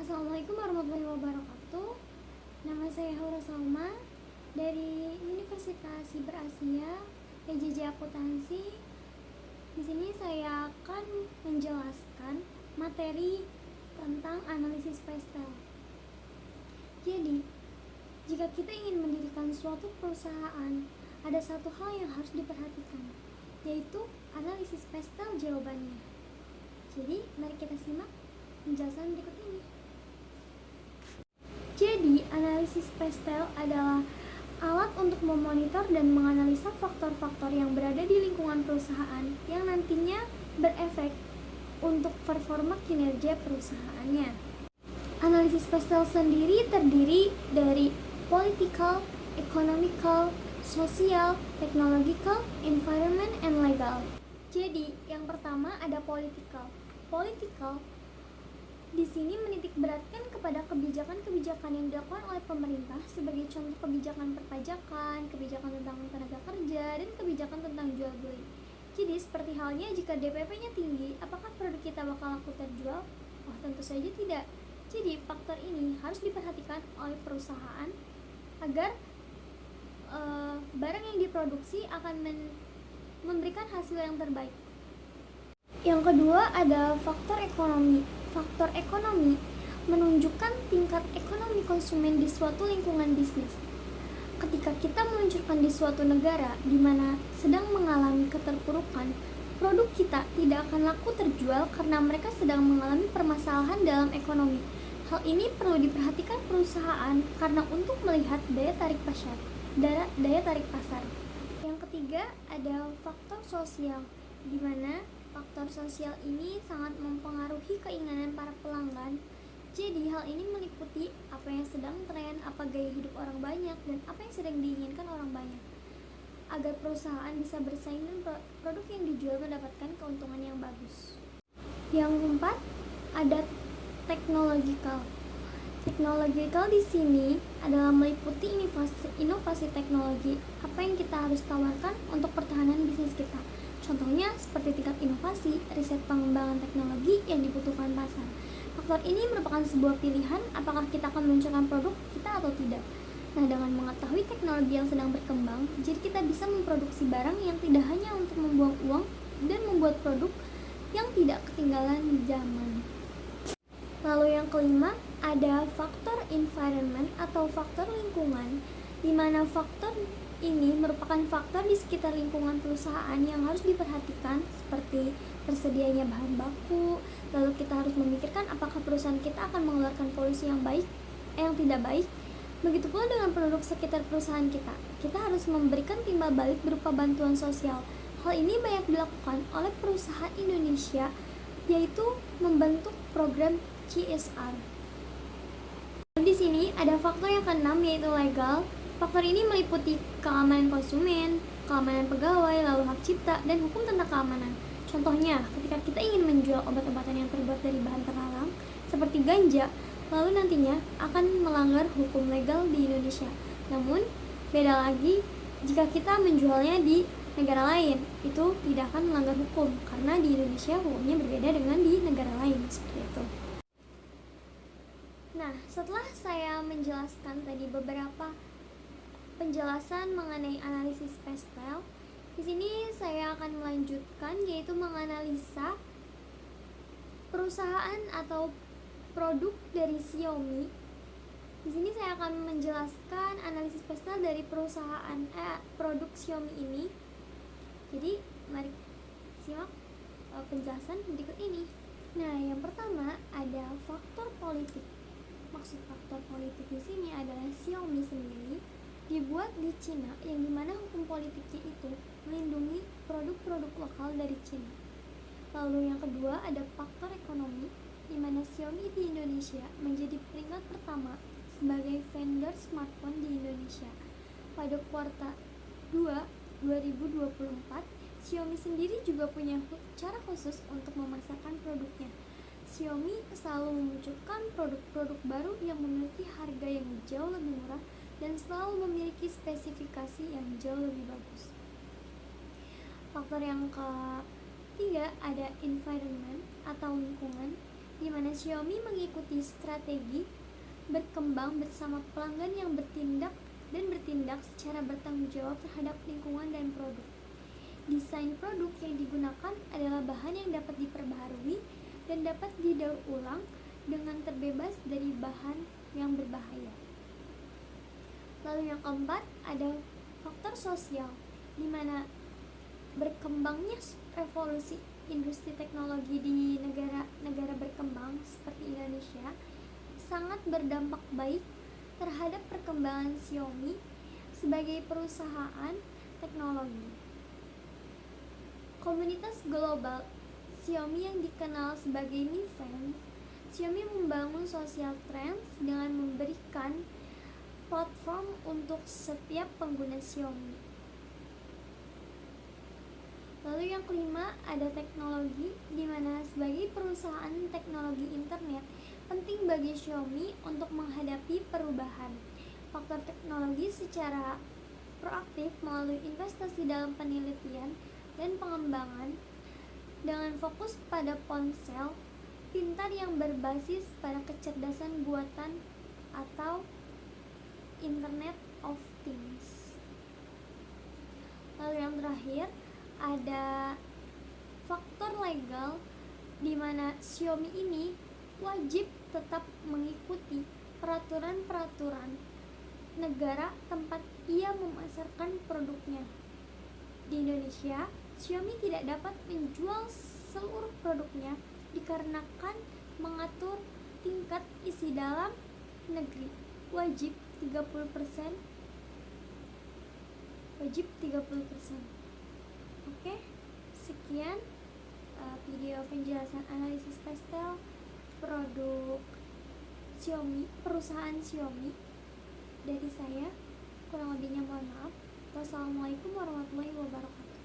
Assalamualaikum warahmatullahi wabarakatuh. Nama saya Haura Salma dari Universitas Siber Asia, PJJ Akuntansi. Di sini saya akan menjelaskan materi tentang analisis pastel. Jadi, jika kita ingin mendirikan suatu perusahaan, ada satu hal yang harus diperhatikan, yaitu analisis pastel jawabannya. Jadi, mari kita simak penjelasan berikut ini. Jadi, analisis pastel adalah alat untuk memonitor dan menganalisa faktor-faktor yang berada di lingkungan perusahaan yang nantinya berefek untuk performa kinerja perusahaannya. Analisis pastel sendiri terdiri dari political, economical, social, technological, environment, and legal. Jadi, yang pertama ada political. Political di sini menitik beratkan kepada kebijakan-kebijakan yang dilakukan oleh pemerintah sebagai contoh kebijakan perpajakan, kebijakan tentang tenaga kerja, dan kebijakan tentang jual beli. Jadi seperti halnya jika DPP-nya tinggi, apakah produk kita bakal laku terjual? Wah, tentu saja tidak. Jadi faktor ini harus diperhatikan oleh perusahaan agar barang yang diproduksi akan memberikan hasil yang terbaik. Yang kedua ada faktor ekonomi. Faktor ekonomi menunjukkan tingkat ekonomi konsumen di suatu lingkungan bisnis. Ketika kita meluncurkan di suatu negara di mana sedang mengalami keterpurukan, produk kita tidak akan laku terjual karena mereka sedang mengalami permasalahan dalam ekonomi. Hal ini perlu diperhatikan perusahaan karena untuk melihat daya tarik pasar. Yang ketiga ada faktor sosial, di mana faktor sosial ini sangat mempengaruhi keinginan para pelanggan. Jadi hal ini meliputi apa yang sedang tren, apa gaya hidup orang banyak, dan apa yang sedang diinginkan orang banyak. Agar perusahaan bisa bersaing dan produk yang dijual mendapatkan keuntungan yang bagus. Yang keempat, ada technological. Technological di sini adalah meliputi inovasi teknologi. Apa yang kita harus tawarkan untuk pertahanan bisnis kita. Contohnya seperti tingkat inovasi, riset pengembangan teknologi yang dibutuhkan pasar. Faktor ini merupakan sebuah pilihan apakah kita akan meluncurkan produk kita atau tidak. Nah, dengan mengetahui teknologi yang sedang berkembang, jadi kita bisa memproduksi barang yang tidak hanya untuk membuang uang dan membuat produk yang tidak ketinggalan di zaman. Lalu yang kelima, ada faktor environment atau faktor lingkungan, di mana faktor ini merupakan faktor di sekitar lingkungan perusahaan yang harus diperhatikan seperti tersedianya bahan baku, lalu kita harus memikirkan apakah perusahaan kita akan mengeluarkan polusi yang tidak baik. Begitu pula dengan produk sekitar perusahaan kita. Kita harus memberikan timbal balik berupa bantuan sosial. Hal ini banyak dilakukan oleh perusahaan Indonesia, yaitu membentuk program CSR. Di sini ada faktor yang keenam yaitu legal. Faktor ini meliputi keamanan konsumen, keamanan pegawai, lalu hak cipta, dan hukum tentang keamanan. Contohnya, ketika kita ingin menjual obat-obatan yang terbuat dari bahan terlarang, seperti ganja, lalu nantinya akan melanggar hukum legal di Indonesia. Namun, beda lagi jika kita menjualnya di negara lain, itu tidak akan melanggar hukum, karena di Indonesia hukumnya berbeda dengan di negara lain, seperti itu. Nah, setelah saya menjelaskan tadi beberapa penjelasan mengenai analisis pastel, di sini saya akan melanjutkan yaitu menganalisa perusahaan atau produk dari Xiaomi. Di sini saya akan menjelaskan analisis pastel dari produk Xiaomi ini. Jadi, mari simak penjelasan berikut ini. Nah, yang pertama ada faktor politik. Maksud faktor politik di sini adalah Xiaomi sendiri dibuat di Cina, yang dimana hukum politiknya itu melindungi produk-produk lokal dari Cina. Lalu yang kedua ada faktor ekonomi, di mana Xiaomi di Indonesia menjadi peringkat pertama sebagai vendor smartphone di Indonesia. Pada kuartal 2 2024, Xiaomi sendiri juga punya cara khusus untuk memasarkan produknya. Xiaomi selalu memunculkan produk-produk baru yang memiliki harga yang jauh lebih murah dan selalu memiliki spesifikasi yang jauh lebih bagus. Faktor yang ketiga ada environment atau lingkungan, di mana Xiaomi mengikuti strategi berkembang bersama pelanggan yang bertindak secara bertanggung jawab terhadap lingkungan dan produk. Desain produk yang digunakan adalah bahan yang dapat diperbaharui dan dapat didaur ulang dengan terbebas dari bahan yang berbahaya. Lalu yang keempat ada faktor sosial, di mana berkembangnya revolusi industri teknologi di negara-negara berkembang seperti Indonesia sangat berdampak baik terhadap perkembangan Xiaomi sebagai perusahaan teknologi. Komunitas global Xiaomi yang dikenal sebagai Mi Fans, Xiaomi membangun social trends dengan memberikan platform untuk setiap pengguna Xiaomi. Lalu yang kelima ada teknologi, di mana sebagai perusahaan teknologi internet penting bagi Xiaomi untuk menghadapi perubahan faktor teknologi secara proaktif melalui investasi dalam penelitian dan pengembangan dengan fokus pada ponsel pintar yang berbasis pada kecerdasan buatan atau Internet of Things. Lalu yang terakhir ada faktor legal, di mana Xiaomi ini wajib tetap mengikuti peraturan-peraturan negara tempat ia memasarkan produknya. Di Indonesia, Xiaomi tidak dapat menjual seluruh produknya dikarenakan mengatur tingkat isi dalam negeri wajib 30%. Oke, sekian video penjelasan analisis pastel produk Xiaomi, perusahaan Xiaomi dari saya. Kurang lebihnya mohon maaf. Wassalamualaikum warahmatullahi wabarakatuh.